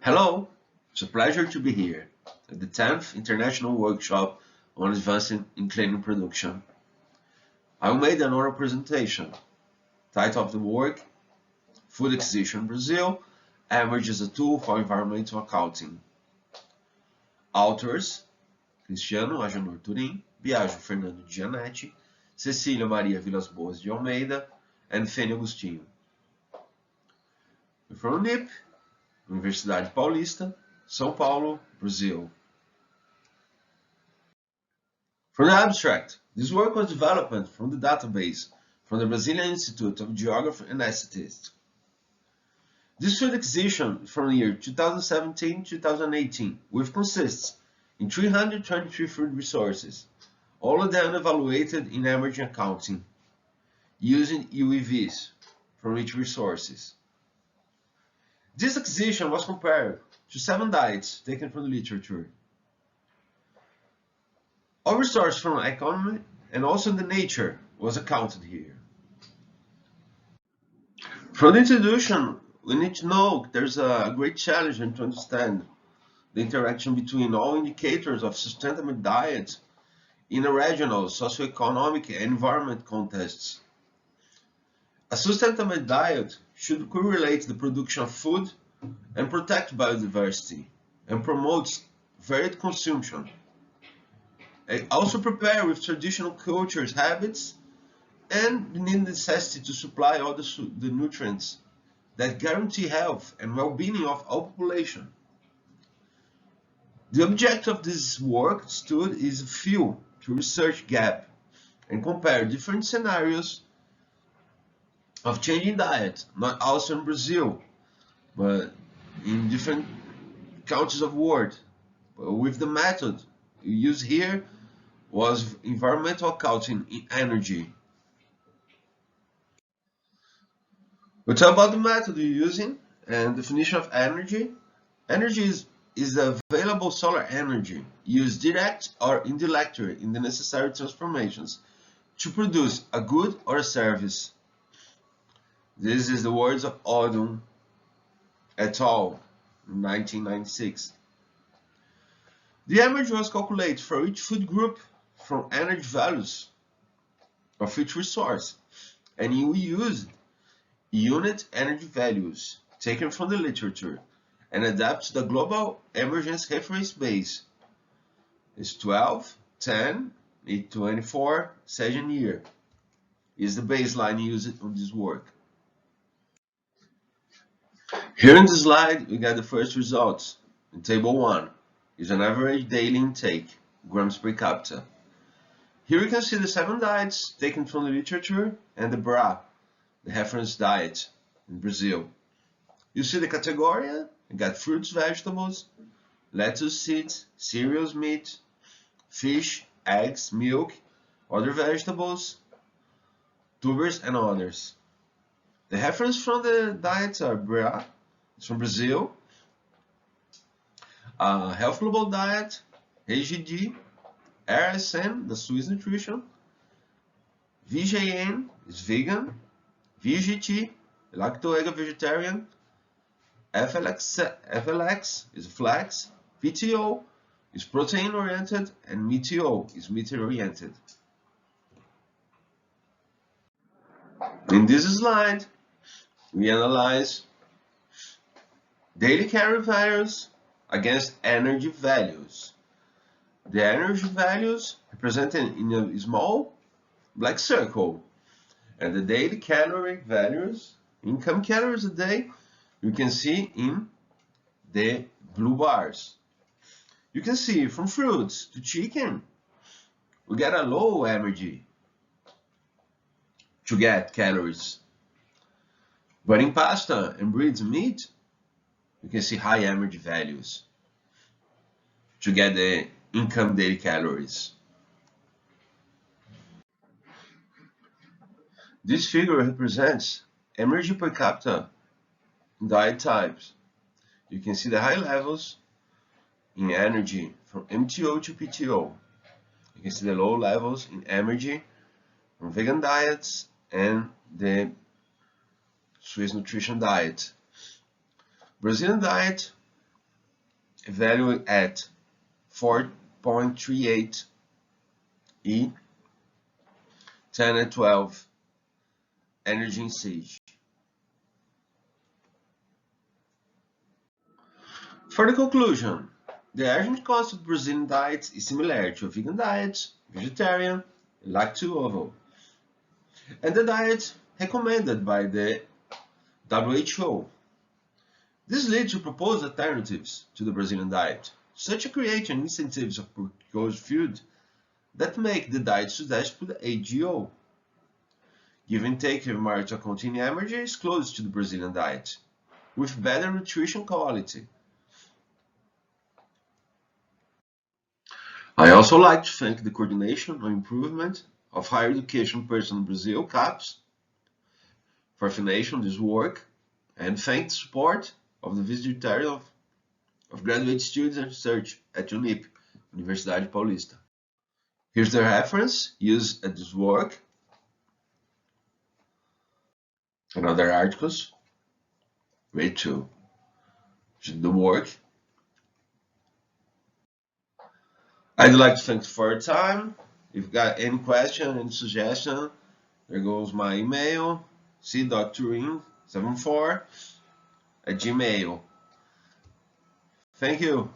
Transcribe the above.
Hello, it's a pleasure to be here at the 10th International Workshop on Advancing in Cleaning Production. I made an oral presentation. Title of the work, Food Acquisition in Brazil, Emergy as a Tool for Environmental Accounting. Authors, Cristiano Turim, Biagio Fernando Gianetti, Cecília Maria Vilas Boas de Almeida, and Fênia Agostinho. We're from UNIP, Universidade Paulista, São Paulo, Brazil. For the abstract, this work was developed from the database from the Brazilian Institute of Geography and Statistics. This food acquisition from the year 2017-2018, which consists in 323 food resources, all of them evaluated in emerging accounting, using UEVs from each resources. This acquisition was compared to 7 diets taken from the literature. All resources from economy and also the nature was accounted here. From the introduction, we need to know there's a great challenge in to understand the interaction between all indicators of sustainable diet in a regional, socioeconomic, and environment contexts. A sustainable diet should correlate the production of food and protect biodiversity and promotes varied consumption. And also prepare with traditional cultures, habits, and the necessity to supply all the nutrients that guarantee health and well-being of all population. The objective of this work stood is fill to research gap and compare different scenarios of changing diet, not also in Brazil, but in different countries of the world. With the method used here was environmental accounting in energy. We'll talk about the method you're using and definition of energy. Energy is the available solar energy used direct or indirectly in the necessary transformations to produce a good or a service. This is the words of Odom et al. In 1996. The energy was calculated for each food group from energy values of each resource, and we used unit energy values taken from the literature and adapt to the global emergence reference base. It's 12, 10, 824 second year is the baseline used on this work. Here in the slide, we got the first results. In table 1 is an average daily intake, grams per capita. Here we can see the 7 diets taken from the literature and the BRA, the reference diet in Brazil. You see the category, you got fruits, vegetables, lettuce, seeds, cereals, meat, fish, eggs, milk, other vegetables, tubers, and others. The reference from the diets are BRA, it's from Brazil, Health Global Diet, AGD, RSN, the Swiss Nutrition, VGN is vegan, VGT, lacto-ega vegetarian, FLX is flax, PTO is protein oriented, and METO is meat oriented. In this slide, we analyze daily calorie values against energy values. The energy values represented in a small black circle, and the daily calorie values, income calories a day, you can see in the blue bars. You can see from fruits to chicken, we get a low energy to get calories. But in pasta and breads and meat, you can see high energy values to get the income daily calories. This figure represents energy per capita diet types. You can see the high levels in energy from MTO to PTO. You can see the low levels in energy from vegan diets and the Swiss nutrition diet. Brazilian diet value at 4.38 E, 10 and 12 energy in siege. For the conclusion, the average cost of Brazilian diet is similar to a vegan diet, vegetarian, lacto-ovo, and the diet recommended by the WHO. This leads to proposed alternatives to the Brazilian diet, such as creating incentives of procured food that make the diet successful for the AGO. Give and take remarks containing emergy is close to the Brazilian diet, with better nutrition quality. I also like to thank the Coordination on Improvement of Higher Education Person in Brazil, CAPES, for finishing this work, and thank the support of the Visitorial of Graduate Students and Research at UNIP, Universidade Paulista. Here's the reference used at this work and other articles. Read to the work. I'd like to thank you for your time. If you've got any question, any suggestion, there goes my email, c.turim74@gmail.com. Thank you.